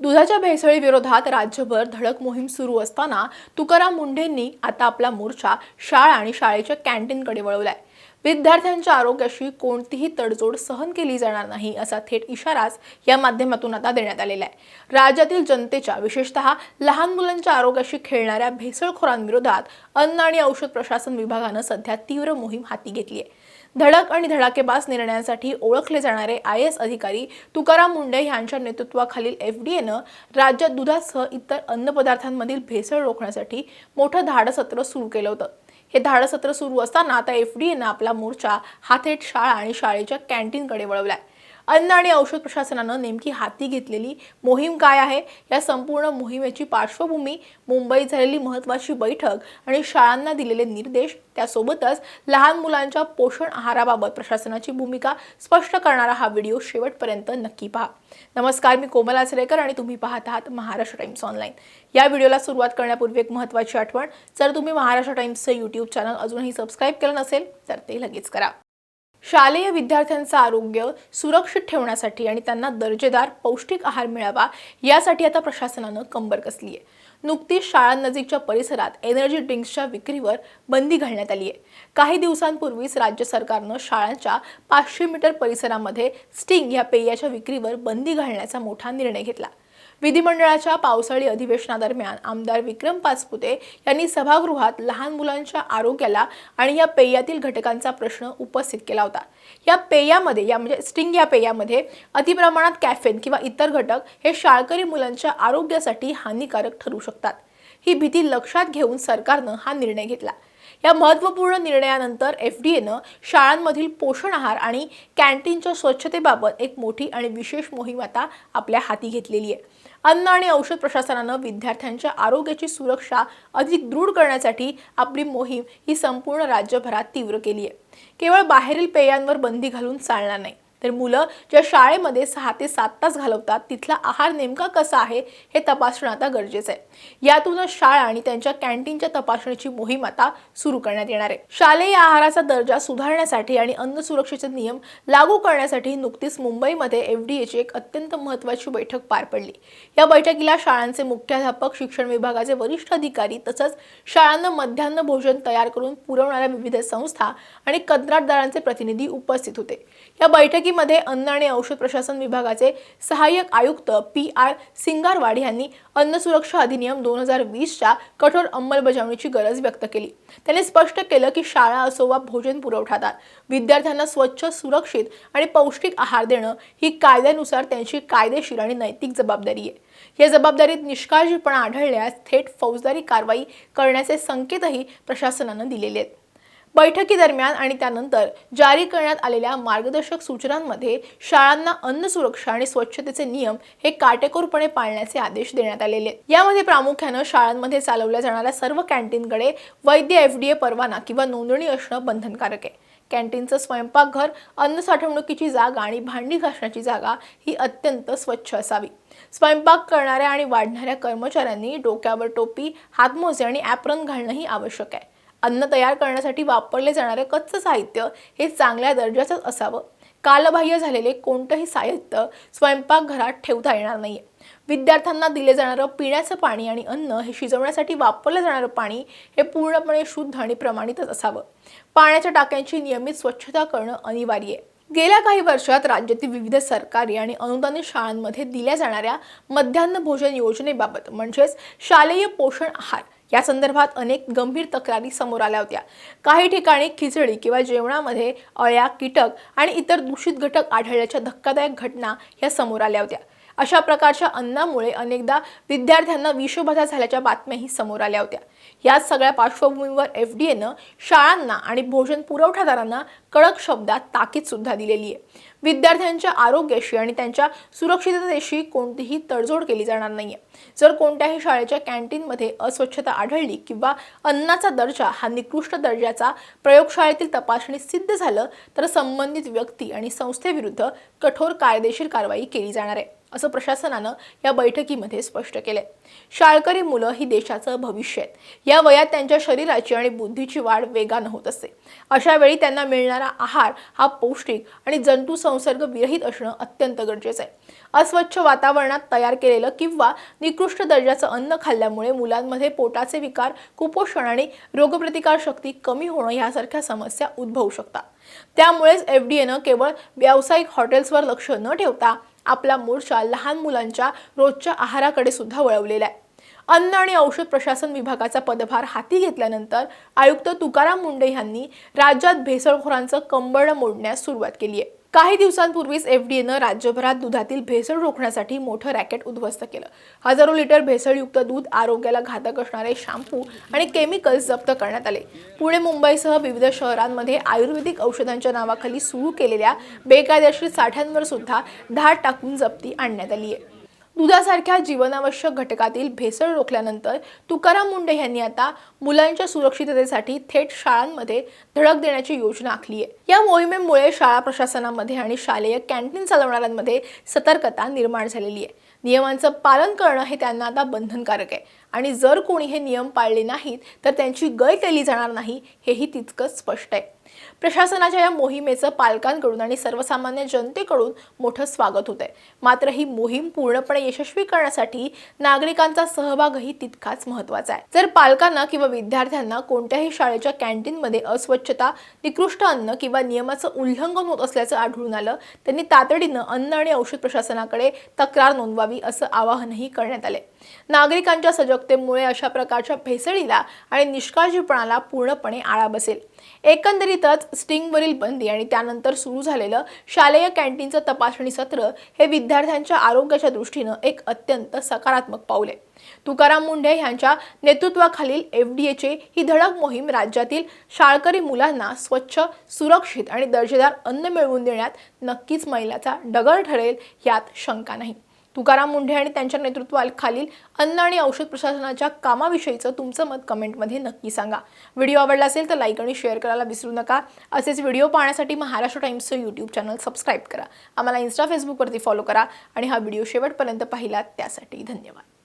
दुधाच्या भेसळीविरोधात राज्यभर धडक मोहीम सुरू असताना तुकाराम मुंढेंनी आता आपला मोर्चा शाळा आणि शाळेच्या कॅन्टीनकडे वळवलाय। विद्यार्थ्यांच्या आरोग्याशी कोणतीही तडजोड सहन केली जाणार नाही असा थेट इशाराच या माध्यमातून आता देण्यात आलेला आहे। राज्यातील जनतेच्या विशेषतः लहान मुलांच्या आरोग्याशी खेळणाऱ्या भेसळखोरांविरोधात अन्न आणि औषध प्रशासन विभागानं सध्या तीव्र मोहीम हाती घेतली आहे। धडक आणि धडाकेबाज निर्णयांसाठी ओळखले जाणारे IAS अधिकारी तुकाराम मुंढे यांच्या नेतृत्वाखालील FDAनं राज्यात दुधासह इतर अन्नपदार्थांमधील भेसळ रोखण्यासाठी मोठं धाडसत्र सुरू केलं होतं। हे धाडसत्र सुरू असताना आता FDAनं आपला मोर्चा हा थेट शाळा आणि शाळेच्या कॅन्टीनकडे वळवलाय। अन्न आणि औषध प्रशासनानं नेमकी हाती घेतलेली मोहीम काय आहे, या संपूर्ण मोहिमेची पार्श्वभूमी, मुंबईत झालेली महत्त्वाची बैठक आणि शाळांना दिलेले निर्देश, त्यासोबतच लहान मुलांच्या पोषण आहाराबाबत प्रशासनाची भूमिका स्पष्ट करणारा हा व्हिडिओ शेवटपर्यंत नक्की पहा। नमस्कार, मी कोमल आचरेकर आणि तुम्ही पाहत आहात महाराष्ट्र टाइम्स ऑनलाईन। या व्हिडिओला सुरुवात करण्यापूर्वी एक महत्त्वाची आठवण, जर तुम्ही महाराष्ट्र टाइम्सचे YouTube चॅनल अजूनही सबस्क्राइब केलं नसेल तर ते लगेच करा। शालेय विद्यार्थ्यांचं आरोग्य सुरक्षित ठेवण्यासाठी आणि त्यांना दर्जेदार पौष्टिक आहार मिळावा यासाठी आता प्रशासनानं कंबर कसली आहे। नुकतीच शाळांनजीकच्या परिसरात एनर्जी ड्रिंक्सच्या विक्रीवर बंदी घालण्यात आली आहे। काही दिवसांपूर्वीच राज्य सरकारनं शाळांच्या 500 मीटर परिसरामध्ये स्टिंग या पेयाच्या विक्रीवर बंदी घालण्याचा मोठा निर्णय घेतला। विधिमंडळाच्या पावसाळी अधिवेशनादरम्यान आमदार विक्रम पाचपुते यांनी सभागृहात लहान मुलांच्या आरोग्याला आणि या पेयातील घटकांचा प्रश्न उपस्थित केला होता। या पेयामध्ये म्हणजे स्टिंग या पेयामध्ये अतिप्रमाणात कॅफेन किंवा इतर घटक हे शाळकरी मुलांच्या आरोग्यासाठी हानिकारक ठरू शकतात। ही भीती लक्षात घेऊन सरकारनं हा निर्णय घेतला। या महत्त्वपूर्ण निर्णयानंतर FDAनं शाळांमधील पोषण आहार आणि कॅन्टीनच्या स्वच्छतेबाबत एक मोठी आणि विशेष मोहीम आता आपल्या हाती घेतलेली आहे। अन्न आणि औषध प्रशासनानं विद्यार्थ्यांच्या आरोग्याची सुरक्षा अधिक दृढ करण्यासाठी आपली मोहीम ही संपूर्ण राज्यभरात तीव्र केली आहे। केवळ बाहेरील पेयांवर बंदी घालून चालणार नाही, तर मुलं ज्या शाळेमध्ये 6 ते 7 तास घालवतात तिथला आहार नेमका कसा आहे हे तपासणं आता गरजेचं आहे। यातूनच शाळा आणि त्यांच्या कॅन्टीनच्या तपासणीची मोहीम आता सुरू करण्यात येणार आहे। शालेय आहाराचा दर्जा सुधारण्यासाठी आणि अन्न सुरक्षेचे नियम लागू करण्यासाठी नुकतीच मुंबईमध्ये FDAची एक अत्यंत महत्त्वाची बैठक पार पडली। या बैठकीला शाळांचे मुख्याध्यापक, शिक्षण विभागाचे वरिष्ठ अधिकारी तसंच शाळांना मध्यान्ह भोजन तयार करून पुरवणाऱ्या विविध संस्था आणि कंत्राटदारांचे प्रतिनिधी उपस्थित होते। या बैठकीमध्ये अन्न आणि औषध प्रशासन विभागाचे सहाय्यक आयुक्त PR सिंगारवाड यांनी अन्न सुरक्षा अधिनियम 2020च्या कठोर अंमलबजावणीची गरज व्यक्त केली। त्यांनी स्पष्ट केलं की शाळा असो वा भोजन पुरवठादार, विद्यार्थ्यांना स्वच्छ, सुरक्षित आणि पौष्टिक आहार देणं ही कायद्यानुसार त्यांची कायदेशीर आणि नैतिक जबाबदारी आहे। या जबाबदारीत निष्काळजीपणा आढळल्यास थेट फौजदारी कारवाई करण्याचे संकेतही प्रशासनानं दिलेले आहेत। बैठकीदरम्यान आणि त्यानंतर जारी करण्यात आलेल्या मार्गदर्शक सूचनांमध्ये शाळांना अन्न सुरक्षा आणि स्वच्छतेचे नियम हे काटेकोरपणे पाळण्याचे आदेश देण्यात आलेले आहेत। यामध्ये प्रामुख्याने शाळांमध्ये चालवल्या जाणाऱ्या सर्व कॅन्टीनकडे वैध FDA परवाना किंवा नोंदणी असणं बंधनकारक आहे। कॅन्टीनचं स्वयंपाकघर, अन्न साठवणुकीची जागा आणि भांडी घासण्याची जागा ही अत्यंत स्वच्छ असावी। स्वयंपाक करणाऱ्या आणि वाढणाऱ्या कर्मचाऱ्यांनी डोक्यावर टोपी, हातमोजे आणि ॲप्रन घालणंही आवश्यक आहे। अन्न तयार करण्यासाठी वापरले जाणारे कच्चं साहित्य हे चांगल्या दर्जाचंच असावं। कालबाह्य झालेले कोणतंही साहित्य स्वयंपाकघरात ठेवता येणार नाहीये। विद्यार्थ्यांना दिले जाणारं पिण्याचं पाणी आणि अन्न हे शिजवण्यासाठी वापरलं जाणारं पाणी हे पूर्णपणे शुद्ध आणि प्रमाणितच असावं। पाण्याच्या टाक्यांची नियमित स्वच्छता करणं अनिवार्य आहे। गेल्या काही वर्षात राज्यातील विविध सरकारी आणि अनुदानित शाळांमध्ये दिल्या जाणाऱ्या मध्यान्ह भोजन योजनेबाबत म्हणजेच शालेय पोषण आहार या संदर्भात अनेक गंभीर तक्रारी समोर आल्या होत्या। काही ठिकाणी खिचडी किंवा जेवणामध्ये अळ्या, कीटक आणि इतर दूषित घटक आढळल्याच्या धक्कादायक घटना या समोर आल्या होत्या। अशा प्रकारच्या अन्नामुळे अनेकदा विद्यार्थ्यांना विषबाधा झाल्याच्या बातम्याही समोर आल्या होत्या। या सगळ्या पार्श्वभूमीवर FDAनं शाळांना आणि भोजन पुरवठादारांना कडक शब्दात ताकीद सुद्धा दिलेली आहे। विद्यार्थ्यांच्या आरोग्याशी आणि त्यांच्या सुरक्षिततेशी कोणतीही तडजोड केली जाणार नाहीये। जर कोणत्याही शाळेच्या कॅन्टीनमध्ये अस्वच्छता आढळली किंवा अन्नाचा दर्जा हा निकृष्ट दर्जाचा प्रयोगशाळेतील तपासणीत सिद्ध झालं तर संबंधित व्यक्ती आणि संस्थेविरुद्ध कठोर कायदेशीर कारवाई केली जाणार आहे। असं प्रशासनानं या बैठकीमध्ये स्पष्ट केलंय। शाळकरी मुलं ही देशाचं भविष्य आहेत। या वयात त्यांच्या शरीराची आणि बुद्धीची वाढ वेगानं होत असते। अशा वेळी त्यांना मिळणारा आहार हा पौष्टिक आणि जंतू संसर्ग विरहित असणं अत्यंत गरजेचं आहे। अस्वच्छ वातावरणात तयार केलेलं किंवा निकृष्ट दर्जाचं अन्न खाल्ल्यामुळे मुलांमध्ये पोटाचे विकार, कुपोषण आणि रोगप्रतिकार शक्ती कमी होणं यासारख्या समस्या उद्भवू शकतात। त्यामुळेच एफडीएनं केवळ व्यावसायिक हॉटेल्सवर लक्ष न ठेवता आपला मोर्चा लहान मुलांच्या रोजच्या आहाराकडे सुद्धा वळवलेला आहे। अन्न आणि औषध प्रशासन विभागाचा पदभार हाती घेतल्यानंतर आयुक्त तुकाराम मुंढे यांनी राज्यात भेसळखोरांचं कंबरडं मोडण्यास सुरुवात केली आहे। काही दिवसांपूर्वीच एफडीएनं राज्यभरात दुधातील भेसळ रोखण्यासाठी मोठं रॅकेट उद्ध्वस्त केलं। हजारो लिटर भेसळयुक्त दूध, आरोग्याला घातक असणारे शॅम्पू आणि केमिकल्स जप्त करण्यात आले। पुणे, मुंबईसह विविध शहरांमध्ये आयुर्वेदिक औषधांच्या नावाखाली सुरू केलेल्या बेकायदेशीर साठ्यांवर सुद्धा धाड टाकून जप्ती आणण्यात आली आहे। दुधासारख्या जीवनावश्यक घटकातील भेसळ रोखल्यानंतर तुकाराम मुंढे यांनी आता मुलांच्या सुरक्षिततेसाठी थेट शाळांमध्ये धडक देण्याची योजना आखली आहे। या मोहिमेमुळे शाळा प्रशासनामध्ये आणि शालेय कॅन्टीन चालवणाऱ्यांमध्ये सतर्कता निर्माण झालेली आहे। नियमांचं पालन करणं हे त्यांना आता बंधनकारक आहे आणि जर कोणी हे नियम पाळले नाहीत तर त्यांची गय केली जाणार नाही हेही तितकंच स्पष्ट आहे। प्रशासनाच्या या मोहिमेचं पालकांकडून आणि सर्वसामान्य जनतेकडून मोठं स्वागत होत आहे। मात्र ही मोहीम पूर्णपणे यशस्वी करण्यासाठी नागरिकांचा सहभागही तितकाच महत्त्वाचा आहे। जर पालकांना किंवा विद्यार्थ्यांना कोणत्याही शाळेच्या कॅन्टीनमध्ये अस्वच्छता, निकृष्ट अन्न किंवा नियमाचं उल्लंघन होत असल्याचं आढळून आलं, त्यांनी तातडीनं अन्न आणि औषध प्रशासनाकडे तक्रार नोंदवावी असं आवाहनही करण्यात आले। नागरिकांच्या सजगतेमुळे अशा प्रकारच्या भेसळीला आणि निष्काळजीपणाला पूर्णपणे आळा बसेल। एकंदरीतच स्टिंगवरील बंदी आणि त्यानंतर सुरू झालेलं शालेय कॅन्टीनचं तपासणी सत्र हे विद्यार्थ्यांच्या आरोग्याच्या दृष्टीनं एक अत्यंत सकारात्मक पाऊल आहे। तुकाराम मुंढे यांच्या नेतृत्वाखालील एफडीएची ही धडक मोहीम राज्यातील शाळकरी मुलांना स्वच्छ, सुरक्षित आणि दर्जेदार अन्न मिळवून देण्यात नक्कीच मैलाचा दगड ठरेल यात शंका नाही। तुकाराम मुंढे आणि त्यांच्या नेतृत्वाखालील अन्न आणि औषध प्रशासनाच्या कामाविषयीचं तुमचं मत कमेंटमध्ये नक्की सांगा। व्हिडिओ आवडला असेल तर लाईक आणि शेअर करायला विसरू नका। असेच व्हिडिओ पाहण्यासाठी महाराष्ट्र टाइम्सचं यूट्यूब चॅनल सबस्क्राईब करा। आम्हाला इन्स्टा, फेसबुकवरती फॉलो करा आणि हा व्हिडिओ शेवटपर्यंत पाहिलात त्यासाठी धन्यवाद।